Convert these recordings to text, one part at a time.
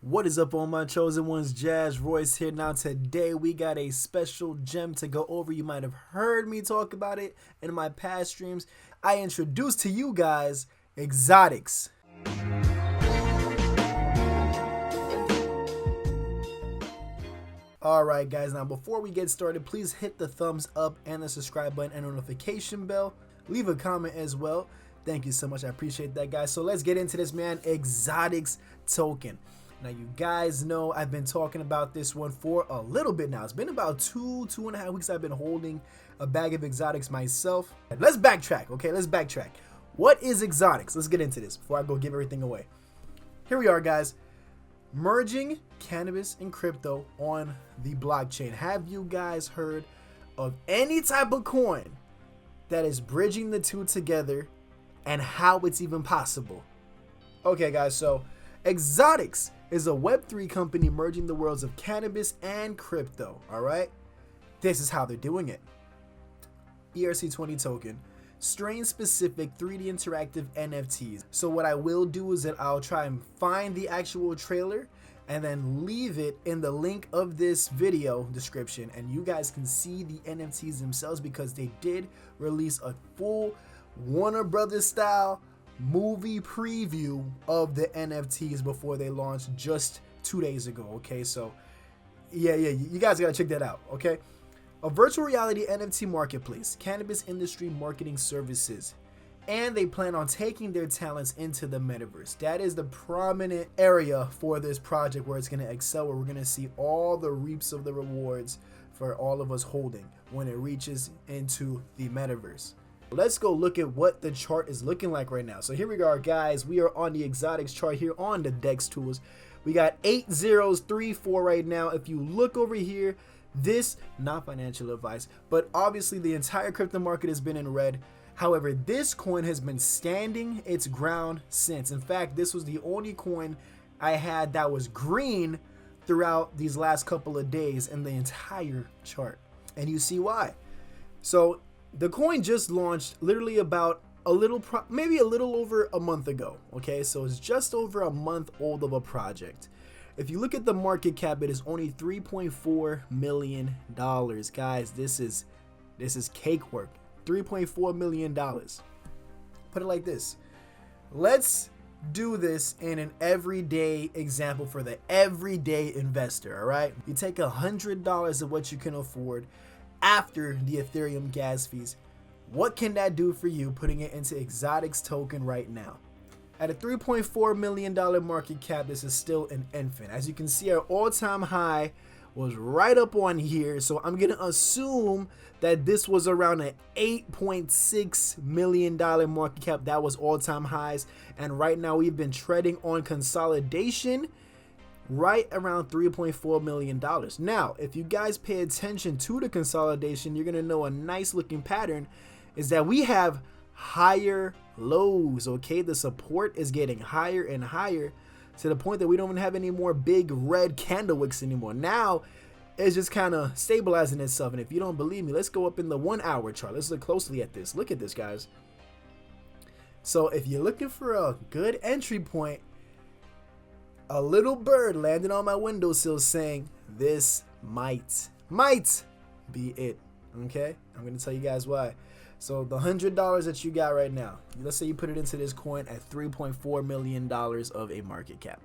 What is up, all my chosen ones? Jazz Royce here. Now today we got a special gem to go over. You might have heard me talk about it in my past streams. I introduced to you guys Exotix. Alright guys, now before we get started, please hit the thumbs up and the subscribe button and notification bell. Leave a comment as well. Thank you so much, I appreciate that, guys. So let's get into this, man. Exotix token. Now you guys know I've been talking about this one for a little bit now. It's been about two and a half weeks I've been holding a bag of Exotix myself. Let's backtrack, okay? Let's backtrack. What is Exotix? Let's get into this before I go give everything away. Here we are, guys. Merging cannabis and crypto on the blockchain. Have you guys heard of any type of coin that is bridging the two together and how it's even possible? Okay, guys, so Exotix is a Web3 company merging the worlds of cannabis and crypto, all right? This is how they're doing it. ERC20 token, strain-specific 3D interactive NFTs. So what I will do is that I'll try and find the actual trailer and then leave it in the link of this video description, and you guys can see the NFTs themselves because they did release a full Warner Brothers style movie preview of the NFTs before they launched just 2 days ago. Okay, so yeah, you guys gotta check that out. Okay, a virtual reality NFT marketplace, cannabis industry marketing services, and they plan on taking their talents into the metaverse. That is the prominent area for this project where it's gonna excel, where we're gonna see all the reaps of the rewards for all of us holding when it reaches into the metaverse. Let's go look at what the chart is looking like right now. So here we are, guys. We are on the Exotix chart here on the DEX tools. We got 8 zeros, 3, 4 right now. If you look over here, this, not financial advice, but obviously the entire crypto market has been in red. However, this coin has been standing its ground since. In fact, this was the only coin I had that was green throughout these last couple of days in the entire chart. And you see why. So the coin just launched literally about maybe a little over a month ago. Okay, so it's just over a month old of a project. If you look at the market cap, it is only $3.4 million. Guys, this is cake work. $3.4 million. Put it like this. Let's do this in an everyday example for the everyday investor. All right, you take $100 of what you can afford after the Ethereum gas fees. What can that do for you putting it into Exotix token right now? At a $3.4 million market cap, this is still an infant. As you can see, our all-time high was right up on here, so I'm gonna assume that this was around an $8.6 million market cap. That was all-time highs, and right now we've been treading on consolidation right around $3.4 million. Now, if you guys pay attention to the consolidation, you're gonna know a nice looking pattern is that we have higher lows. Okay, the support is getting higher and higher to the point that we don't even have any more big red candle wicks anymore. Now it's just kind of stabilizing itself. And if you don't believe me, let's go up in the 1 hour chart. Let's look closely at this. Look at this, guys. So if you're looking for a good entry point, a little bird landed on my windowsill saying this might be it. Okay, I'm gonna tell you guys why. So the $100 that you got right now, let's say you put it into this coin at $3.4 million of a market cap.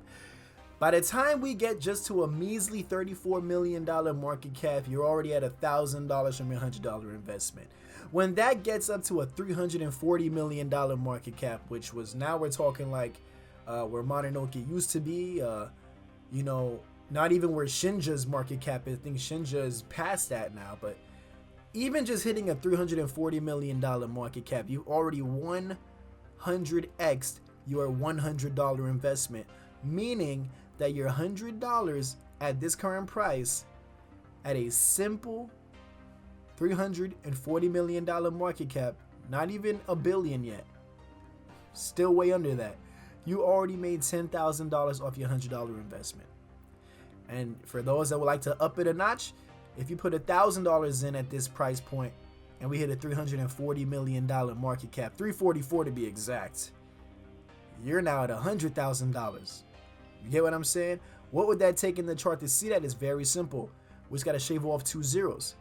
By the time we get just to a measly $34 million market cap, you're already at $1,000 from your $100 investment. When that gets up to a $340 million market cap, which was, now we're talking like where Mononoke used to be, you know, not even where Shinja's market cap is. I think Shinja is past that now, but even just hitting a $340 million market cap, you already 100x'd your $100 investment, meaning that your $100 at this current price at a simple $340 million market cap, not even a billion yet, still way under that, you already made $10,000 off your $100 investment. And for those that would like to up it a notch, if you put $1,000 in at this price point and we hit a $340 million market cap, 344 to be exact, you're now at $100,000. You get what I'm saying? What would that take in the chart to see that? Is very simple. We just got to shave off 2 zeros.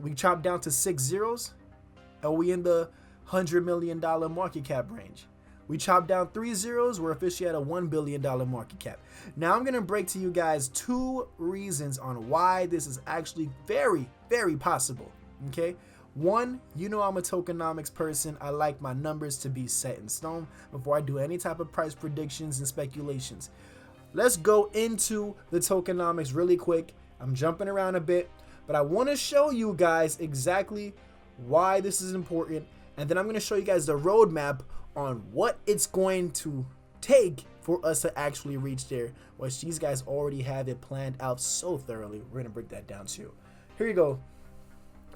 We chop down to 6 zeros. Are we in the $100 million market cap range? We chop down 3 zeros. We're officially at a $1 billion market cap. Now I'm going to break to you guys 2 reasons on why this is actually very, very possible. Okay. 1, you know I'm a tokenomics person. I like my numbers to be set in stone before I do any type of price predictions and speculations. Let's go into the tokenomics really quick. I'm jumping around a bit, but I want to show you guys exactly why this is important. And then I'm going to show you guys the roadmap on what it's going to take for us to actually reach there, which these guys already have it planned out so thoroughly. We're going to break that down too. Here you go.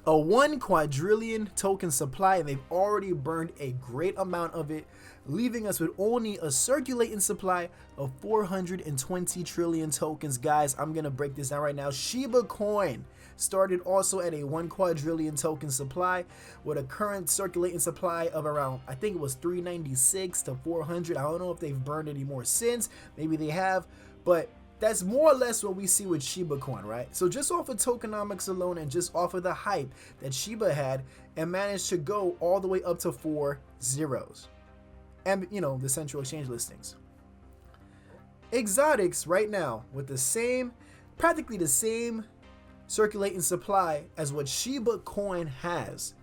A 1 quadrillion token supply, and they've already burned a great amount of it, leaving us with only a circulating supply of 420 trillion tokens. Guys, I'm gonna break this down right now. Shiba coin started also at a 1 quadrillion token supply with a current circulating supply of around, I think it was 396 to 400. I don't know if they've burned any more since. Maybe they have, but that's more or less what we see with Shiba coin, right? So just off of tokenomics alone and just off of the hype that Shiba had, and managed to go all the way up to 4 zeros. And, you know, the central exchange listings. Exotix right now with the same, practically the same circulating supply as what Shiba coin has,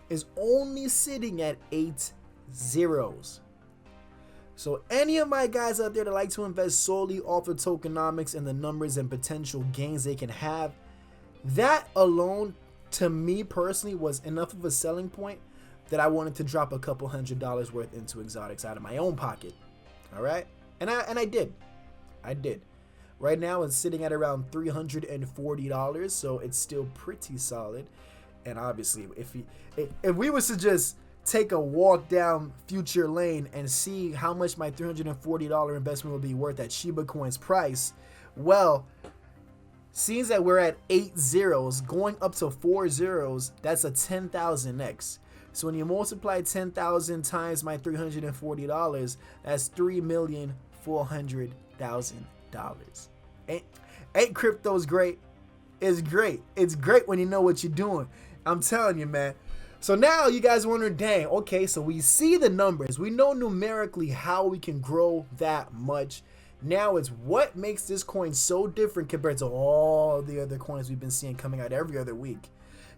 is only sitting at 8 zeros. So any of my guys out there that like to invest solely off of tokenomics and the numbers and potential gains they can have, that alone to me personally was enough of a selling point that I wanted to drop a couple $100 worth into Exotix out of my own pocket. All right, and I did. Right now it's sitting at around $340, so it's still pretty solid. And obviously, if we was to just take a walk down future lane and see how much my $340 investment will be worth at Shiba coin's price, well, seems that we're at 8 zeros going up to 4 zeros, that's a 10,000x. So when you multiply 10,000 times my $340, that's $3,400,000. Ain't crypto's great? It's great. It's great when you know what you're doing. I'm telling you, man. So now you guys wondering, dang, okay, so we see the numbers. We know numerically how we can grow that much. Now it's what makes this coin so different compared to all the other coins we've been seeing coming out every other week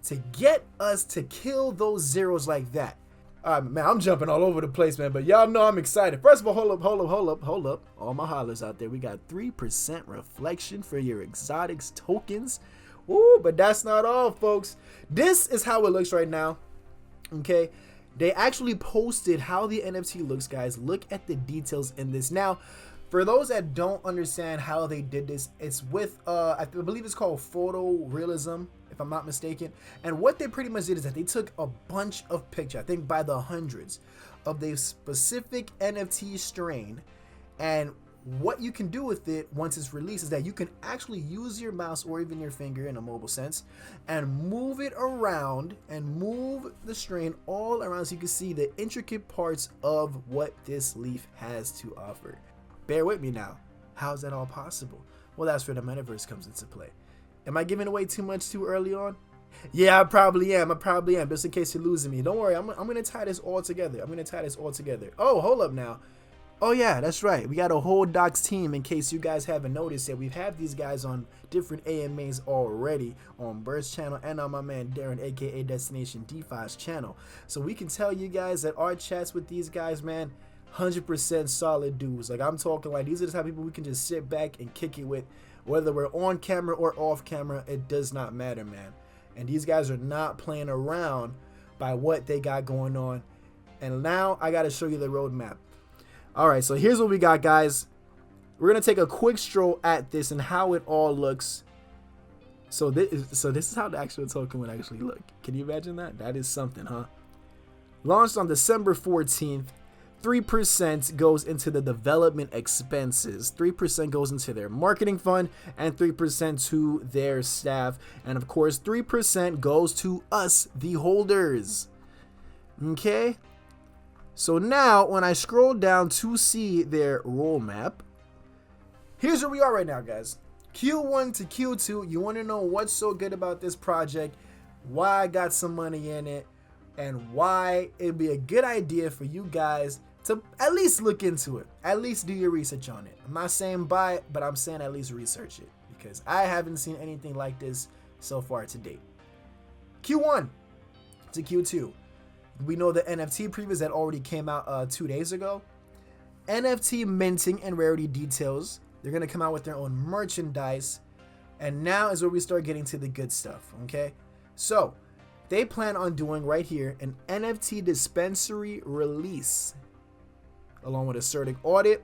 to get us to kill those zeros like that. All right, man, I'm jumping all over the place, man, but y'all know I'm excited. First of all, hold up. All my hollers out there, we got 3% reflection for your Exotix tokens. Ooh, but that's not all, folks. This is how it looks right now. Okay, they actually posted how the NFT looks, guys. Look at the details in this. Now, for those that don't understand how they did this, it's with I believe it's called photorealism, if I'm not mistaken. And what they pretty much did is that they took a bunch of pictures, I think by the hundreds, of the specific NFT strain, and what you can do with it once it's released is that you can actually use your mouse or even your finger in a mobile sense and move it around and move the strain all around so you can see the intricate parts of what this leaf has to offer. Bear with me now. How's that all possible? Well, that's where the metaverse comes into play. Am I giving away too much too early on? Yeah, I probably am. Just in case you're losing me. Don't worry. I'm going to tie this all together. Oh, hold up now. Oh yeah, that's right. We got a whole Docs team in case you guys haven't noticed that we've had these guys on different AMAs already on Bird's channel and on my man Darren, aka Destination DeFi's channel. So we can tell you guys that our chats with these guys, man, 100% solid dudes. Like I'm talking like these are the type of people we can just sit back and kick it with, whether we're on camera or off camera. It does not matter, man. And these guys are not playing around by what they got going on. And now I got to show you the roadmap. All right, so here's what we got, guys. We're gonna take a quick stroll at this and how it all looks. So this is how the actual token would actually look. Can you imagine that? That is something, huh? Launched on December 14th. 3% goes into the development expenses. 3% goes into their marketing fund, and 3% to their staff. And of course, 3% goes to us, the holders. Okay. So now when I scroll down to see their roadmap, here's where we are right now, guys. Q1 to Q2, you want to know what's so good about this project, why I got some money in it, and why it'd be a good idea for you guys to at least look into it. At least do your research on it. I'm not saying buy it, but I'm saying at least research it, because I haven't seen anything like this so far to date. Q1 to Q2. We know the NFT previews that already came out 2 days ago. NFT minting and rarity details. They're going to come out with their own merchandise. And now is where we start getting to the good stuff, okay? So, they plan on doing right here an NFT dispensary release, along with a certain audit,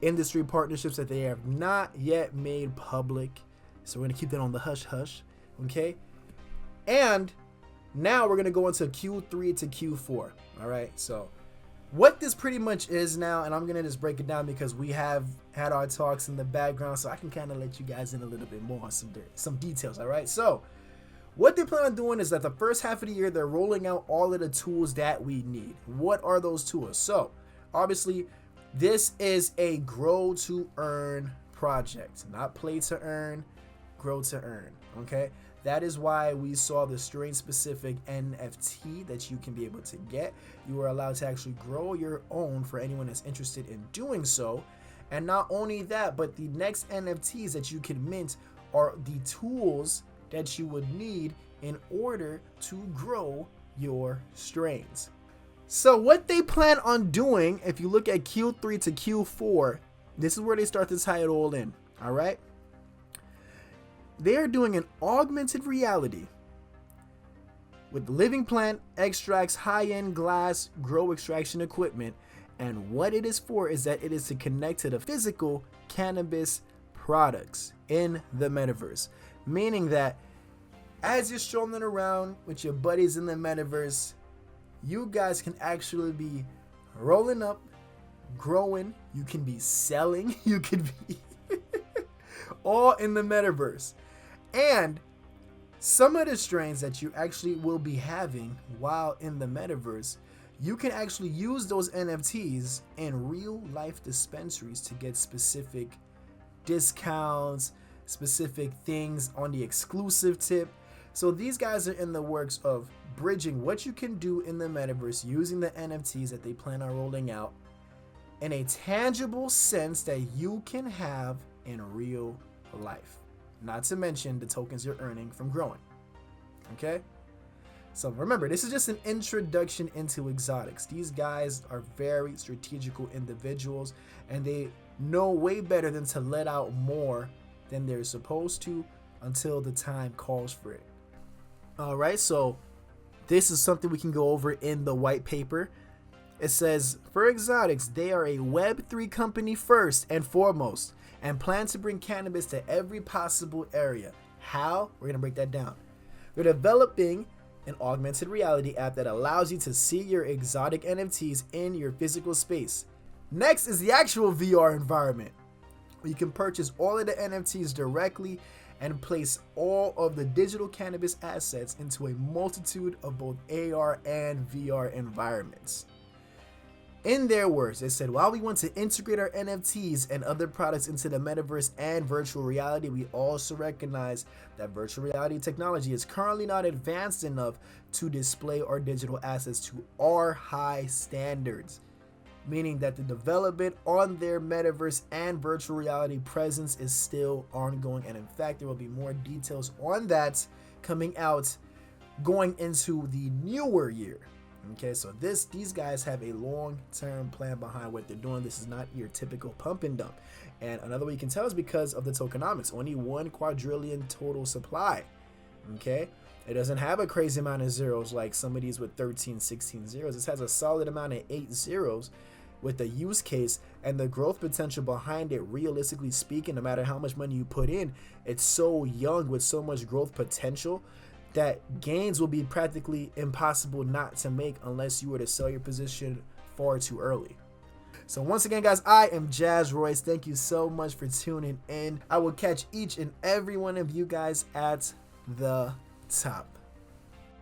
industry partnerships that they have not yet made public. So we're going to keep that on the hush-hush, okay? And now we're going to go into Q3 to Q4, all right? So what this pretty much is now, and I'm going to just break it down because we have had our talks in the background, so I can kind of let you guys in a little bit more on some details, all right? So what they plan on doing is that the first half of the year, they're rolling out all of the tools that we need. What are those tools? So obviously, this is a grow to earn project, not play to earn, grow to earn, okay? That is why we saw the strain specific NFT that you can be able to get. You are allowed to actually grow your own for anyone that's interested in doing so. And not only that, but the next NFTs that you can mint are the tools that you would need in order to grow your strains. So what they plan on doing, if you look at Q3 to Q4, this is where they start to tie it all in, all right? They are doing an augmented reality with living plant extracts, high-end glass, grow extraction equipment. And what it is for is that it is to connect to the physical cannabis products in the metaverse. Meaning that as you're strolling around with your buddies in the metaverse, you guys can actually be rolling up, growing, you can be selling, you can be all in the metaverse. And some of the strains that you actually will be having while in the metaverse, you can actually use those NFTs in real life dispensaries to get specific discounts, specific things on the exclusive tip. So these guys are in the works of bridging what you can do in the metaverse using the NFTs that they plan on rolling out in a tangible sense that you can have in real life. Not to mention the tokens you're earning from growing. Okay? So remember, this is just an introduction into Exotix. These guys are very strategical individuals, and they know way better than to let out more than they're supposed to until the time calls for it. All right, so this is something we can go over in the white paper. It says, for Exotix, they are a Web3 company first and foremost, and plan to bring cannabis to every possible area. How? We're going to break that down. They're developing an augmented reality app that allows you to see your exotic NFTs in your physical space. Next is the actual VR environment, where you can purchase all of the NFTs directly and place all of the digital cannabis assets into a multitude of both AR and VR environments. In their words, they said, while we want to integrate our NFTs and other products into the metaverse and virtual reality, we also recognize that virtual reality technology is currently not advanced enough to display our digital assets to our high standards. Meaning that the development on their metaverse and virtual reality presence is still ongoing. And in fact, there will be more details on that coming out going into the newer year. Okay, so these guys have a long-term plan behind what they're doing. This is not your typical pump and dump. And another way you can tell is because of the tokenomics. Only 1 quadrillion total supply. Okay, it doesn't have a crazy amount of zeros like some of these with 13, 16 zeros. This has a solid amount of 8 zeros with the use case and the growth potential behind it. Realistically speaking, no matter how much money you put in, it's so young with so much growth potential that gains will be practically impossible not to make unless you were to sell your position far too early. So once again, guys, I am Jazz Royce. Thank you so much for tuning in. I will catch each and every one of you guys at the top.